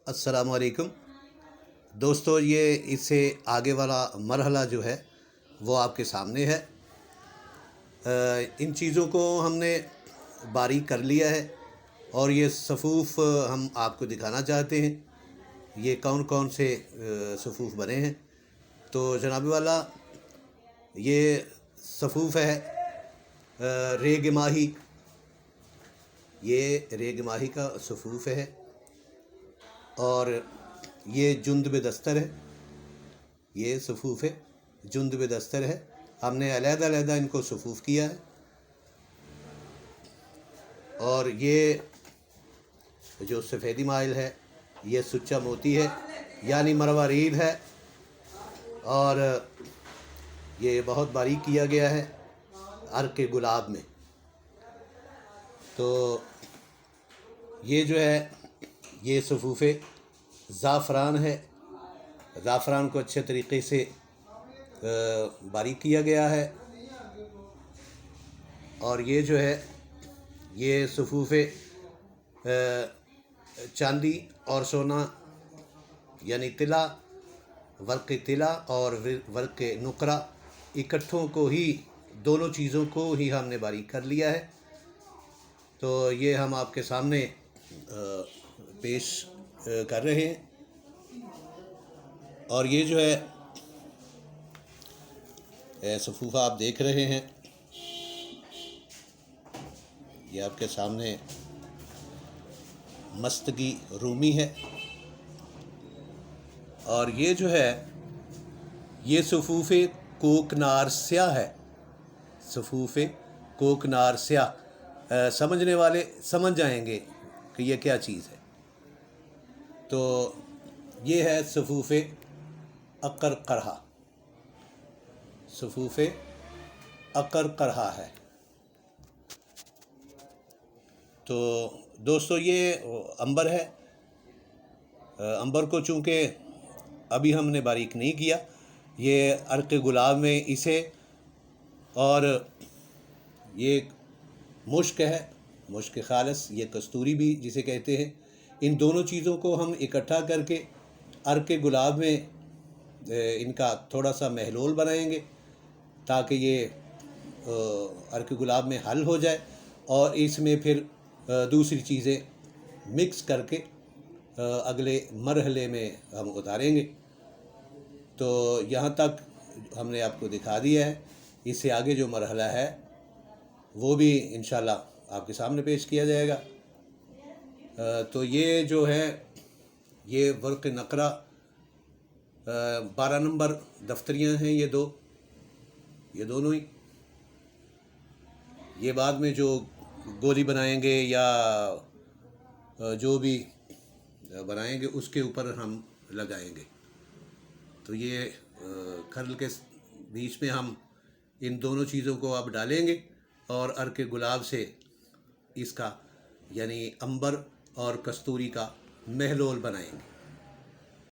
السلام علیکم دوستو، یہ اس سے آگے والا مرحلہ جو ہے وہ آپ کے سامنے ہے۔ ان چیزوں کو ہم نے باریک کر لیا ہے اور یہ صفوف ہم آپ کو دکھانا چاہتے ہیں یہ کون کون سے صفوف بنے ہیں۔ تو جناب والا، یہ صفوف ہے ریگ ماہی، یہ ریگ ماہی کا صفوف ہے، اور یہ جندب دستر ہے، یہ صفوف جندب دستر ہے۔ ہم نے علیحدہ علیحدہ ان کو صفوف کیا ہے، اور یہ جو سفیدی مائل ہے یہ سچا موتی ہے یعنی مروارید ہے، اور یہ بہت باریک کیا گیا ہے عرق گلاب میں۔ تو یہ جو ہے یہ صفوف زعفران ہے، زعفران کو اچھے طریقے سے باریک کیا گیا ہے، اور یہ جو ہے یہ صفوف چاندی اور سونا یعنی طلا، ورق طلا اور ورق نقرہ اکٹھوں کو ہی، دونوں چیزوں کو ہی ہم نے باریک کر لیا ہے۔ تو یہ ہم آپ کے سامنے پیش کر رہے ہیں، اور یہ جو ہے صفوف آپ دیکھ رہے ہیں، یہ آپ کے سامنے مستگی رومی ہے، اور یہ جو ہے یہ صفوف کوکنار سیاہ ہے، صفوف کوکنار سیاہ۔ سمجھنے والے سمجھ جائیں گے کہ یہ کیا چیز ہے۔ تو یہ ہے صفوف عقر قرحہ، صفوف عقر قرحہ ہے۔ تو دوستو یہ عنبر ہے، عنبر کو چونکہ ابھی ہم نے باریک نہیں کیا، یہ عرق گلاب میں اسے، اور یہ مشک ہے، مشک خالص، یہ کستوری بھی جسے کہتے ہیں، ان دونوں چیزوں کو ہم اکٹھا کر کے عرق گلاب میں ان کا تھوڑا سا محلول بنائیں گے تاکہ یہ عرق گلاب میں حل ہو جائے، اور اس میں پھر دوسری چیزیں مکس کر کے اگلے مرحلے میں ہم اتاریں گے۔ تو یہاں تک ہم نے آپ کو دکھا دیا ہے، اس سے آگے جو مرحلہ ہے وہ بھی انشاءاللہ آپ کے سامنے پیش کیا جائے گا۔ تو یہ جو ہے یہ ورق نقرہ 12 نمبر دفتریاں ہیں، یہ دونوں ہی، یہ بعد میں جو گولی بنائیں گے یا جو بھی بنائیں گے اس کے اوپر ہم لگائیں گے۔ تو یہ کھرل کے بیچ میں ہم ان دونوں چیزوں کو اب ڈالیں گے، اور عرق گلاب سے اس کا یعنی عنبر اور کستوری کا محلول بنائیں گے۔